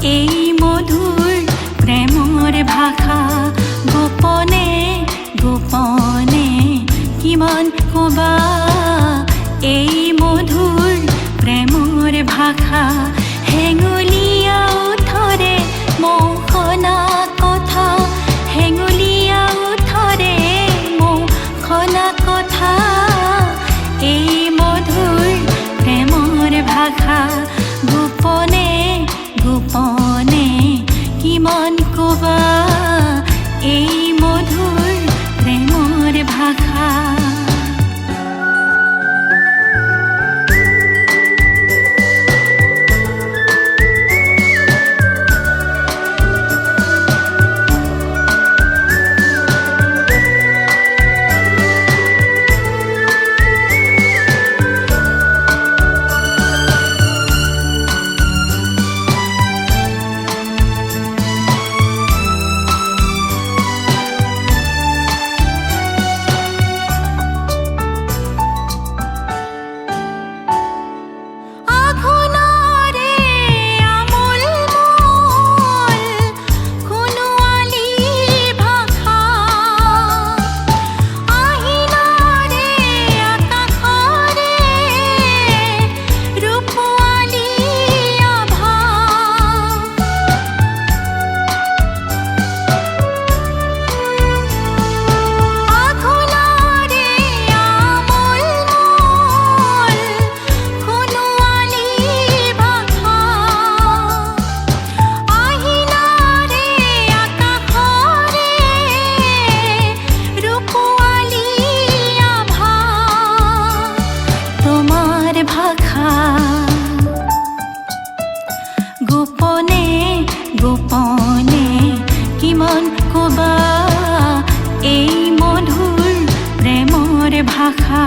এই মধুর প্রেমৰ ভাষা গোপনে গোপনে কিমান কবা এই মধুৰ প্ৰেমৰ ভাষা হেঙুলীয়া ওঠৰে মৌ শুনা কথা হেঙুলীয়া ওঠৰে মৌ শুনা কথা এই মধুৰ প্ৰেমৰ ভাষা গোপনে গোপনে কিমান কবা এই মধুৰ প্ৰেমৰ ভাষা গোপনে গোপনে কিমান কবা এই মধুৰ প্ৰেমৰ ভাষা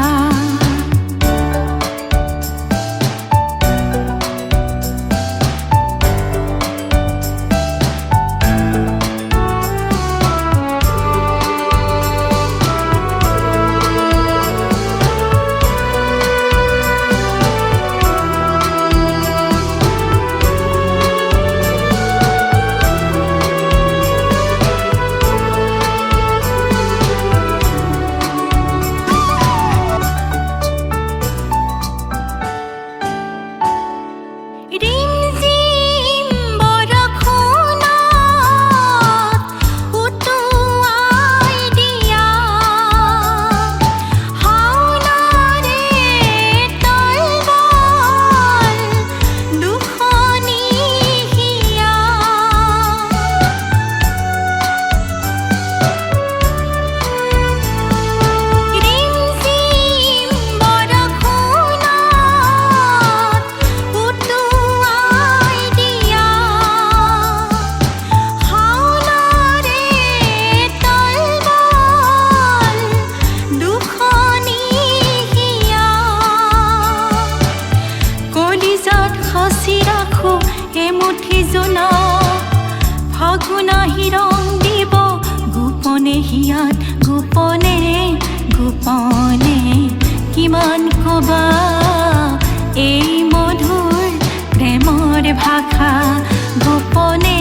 ফাগুনা হিৰং দিব গোপনে হিয়াত গোপনে গোপনে কিমান কবা এই মধুৰ প্ৰেমৰ ভাষা গোপনে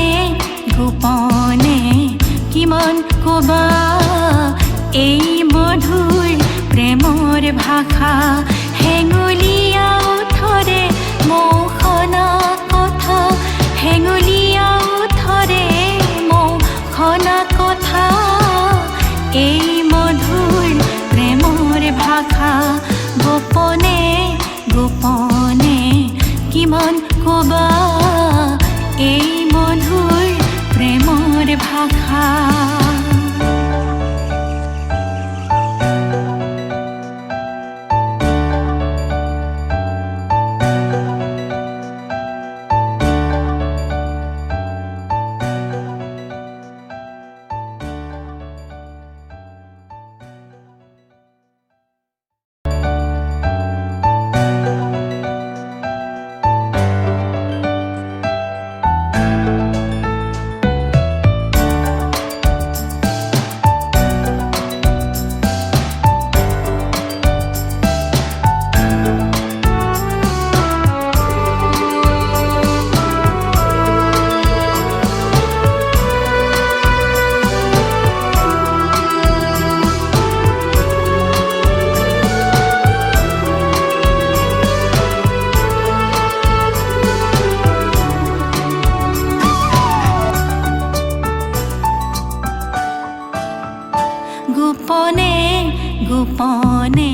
গোপনে কিমান কবা এই মধুৰ প্ৰেমৰ ভাষা হেঙুলীয়া ওঠৰে মৌ শুনা কথা হেঙুলীয়া ওঠৰে মৌ শুনা কথা এই মধুৰ প্ৰেমৰ ভাষা গোপনে গোপনে কিমান কবা এই মধুৰ প্ৰেমৰ ভাষা গোপনে গোপনে